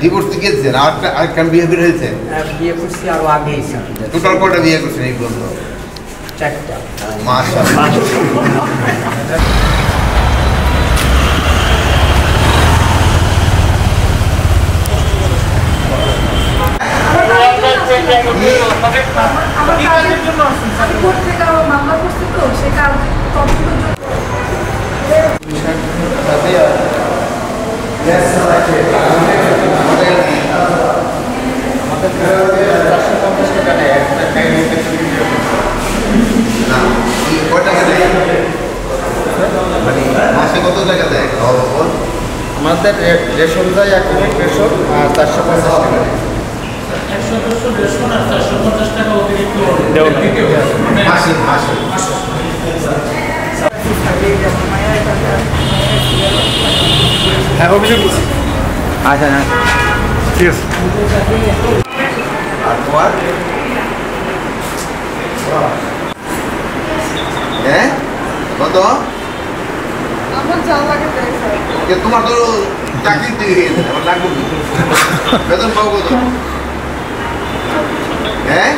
Divorce থেকে গেছেন আর কেন বিয়ে করে হয়েছে? বিয়ে করছি আরো আগেই। টোটাল কয়টা বিয়ে করছেন এই পর্যন্ত? 4টা। মাশাআল্লাহ। আমাদের রেশন যায় 1 ইউনিট রেশন আর 450 টাকা। 100 রেশন আর 450 টাকা অতিরিক্ত হ্যাঁ অভিযোগ আচ্ছা না ঠিক আছে। আর তোমার হ্যাঁ কত? আমার যা লাগে তাই স্যার। তোমার তো চাকরি দিয়ে গেছে, আমার লাগবে বেতন পাবো কত? হ্যাঁ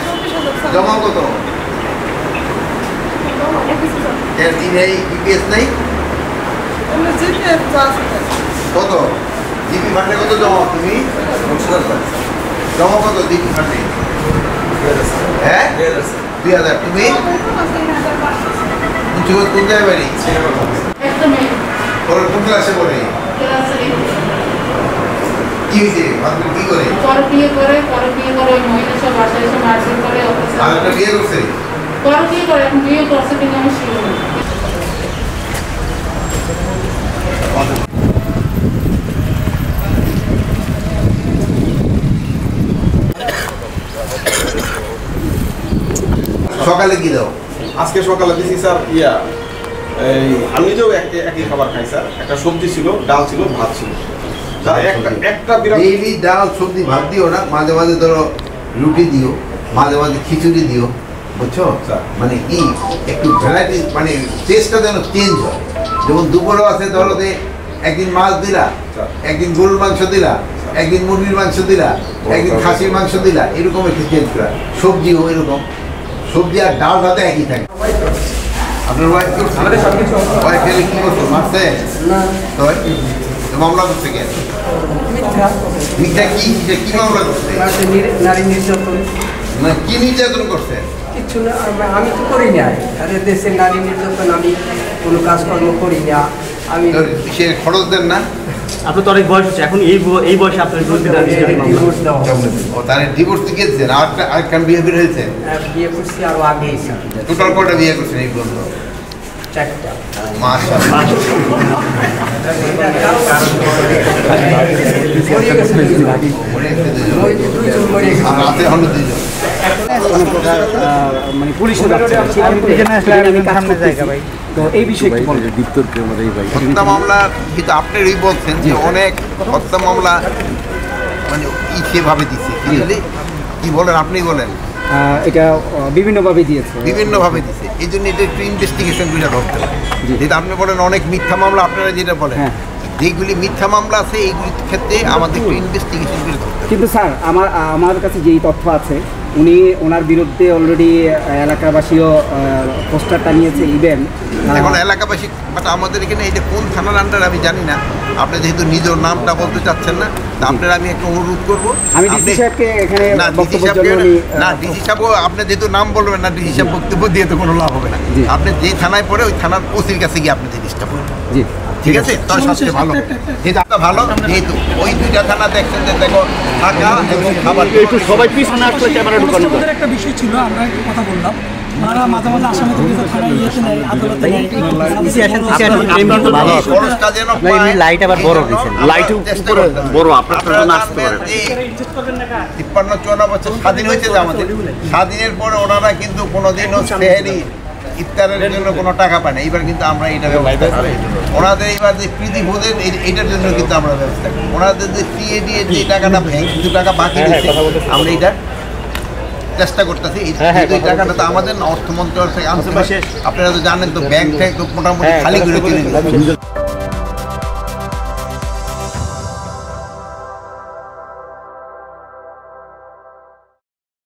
জমা কত? বিপিএস নাই কত? জিপি ফান্ডে কত জমা তুমি? জমা কত জিপি ফান্ডে? হ্যাঁ 2000। তুমি কোন জায়গায় বাড়ি? কোন ক্লাসে পড়ে? কি হয়েছে? কি করে? বিয়ে করে মহিলা সব বাসায় এসে মারধর করে। আরেকটা বিয়ে করছে? বিয়ে করে এখন বিয়ে করছে কিন্তু আমি শিখব না। সকালে কি দাও? আজকে সকালে দিছি স্যার এই আমি নিজেও একই খাবার খাই স্যার। একটা সবজি ছিল, ডাল ছিল, ভাত ছিল। একটা ডেইলি ডাল সবজি ভাত দিও না, মাঝে মাঝে ধরো রুটি দিও, মাঝে মাঝে খিচুড়ি দিও, বুঝছো? মানে কি একটু ভ্যারাইটি, মানে টেস্টটা যেন চেঞ্জ হয়। যেমন দুপুরও আছে ধরো যে একদিন মাছ দিলা, একদিন গরুর মাংস দিলা, একদিন মুরগির মাংস দিলা, একদিন খাসির মাংস দিলা, এরকম একটু চেঞ্জ করা। সবজিও এরকম, সবজি আর ডাল ভাতে একই থাকে। আপনার ওয়াইফ করছে? ওয়াইফ গেলে কি করতো? মারছে? মামলা করছে কেন? মিথ্যা কি মামলা করছে? নারী নির্যাতন। না কি নির্যাতন করছে? কিছু না, আমি তো করি না। আরে দেশের নারী নির্যাতন আমি কোনো কাজকর্ম করি না। আমি সে খরচ দেন না? আপনার তো অনেক বয়স হচ্ছে, এখন এই বয়সে আপনার ডিভোর্স দেওয়া হবে। ও তার ডিভোর্স থেকে গেছেন আর কেন বিয়ে করে হয়েছে? বিয়ে করছি আরো আগেই। টোটাল কয়টা বিয়ে করছেন এই পর্যন্ত? 4টা। মাশাআল্লাহ। রাতে হলো 2 জন। মানে পুলিশে যাচ্ছে তো এই বিষয়ে কি বলবেন? হত্যা মামলা কিন্তু আপনারই বলছেন যে অনেক হত্যা মামলা মানে সেভাবে দিচ্ছে, কি বলেন আপনি বলেন? এটা বিভিন্নভাবে দিয়েছে, এই জন্য এটা একটু ইনভেস্টিগেশন করে ধরতে হবে। যেটা আপনি বলেন অনেক মিথ্যা মামলা, আপনারা যেটা বলেন যেগুলি মিথ্যা মামলা আছে এইগুলির ক্ষেত্রে আমাদের একটু ইনভেস্টিগেশন করে ধরতে হবে। কিন্তু স্যার আমার কাছে যেই তথ্য আছে, ওনার বিরুদ্ধে অলরেডি এলাকাবাসীও পোস্টার টানিয়েছে। ইভেন এখন এলাকাবাসী, বাট আমাদের এখানে এটা কোন থানার আন্ডার আমি জানি না। আপনি যেহেতু নিজের নামটা বলতে চাচ্ছেন না, তা আপনার আমি একটা অনুরোধ করবো। আমি ডিসি সাহেবকে এখানে ডিসি সাহেব আপনি যেহেতু নাম বলবেন না, ডিসি সাহেব বক্তব্য দিয়ে তো কোনো লাভ হবে না। আপনি যে থানায় পড়ে ওই থানার ওসির কাছে গিয়ে আপনি জিনিসটা বলবেন, ঠিক আছে? তার সবচেয়ে ভালো, যেটা ভালো। যেহেতু ওই 2টা থানা দেখছেন যে দেখো থাকা এবং খাবার, একটু সবাই পিছনে আসলে ক্যামেরা ঢুকানো যায়। একটা বিষয় ছিল, আমরা কথা বললাম, ওনারা মাঝে মাঝে আসামিদের ভিতরে থানায় ইয়েতে নেয়, আদালতে নেয়। লাইট আবার বড় দিয়েছেন, লাইট উপরে বড়, আপনারা আসতে পারেন। 53-54 বছর স্বাধীন হয়েছে যে আমাদের, স্বাধীনের পরে ওনারা কিন্তু কোনোদিনও সেহেরি ইফতারের জন্য কোনো টাকা পায় না। এইবার কিন্তু আমরা এটা ব্যবস্থা করি। ওনাদের এইবার যে প্রীতি ভোজের এইটার জন্য কিন্তু আমরা ব্যবস্থা করি। ওনাদের যে টিএডি এর যে টাকাটা কিছু টাকা বাকি দিচ্ছে, আমরা এইটা চেষ্টা করতেছি। এই টাকাটা তো আমাদের অর্থ মন্ত্রণালয় থেকে আনতে পারছে। আপনারা তো জানেন তো, ব্যাংক থেকে তো মোটামুটি খালি করে চলে গেছে।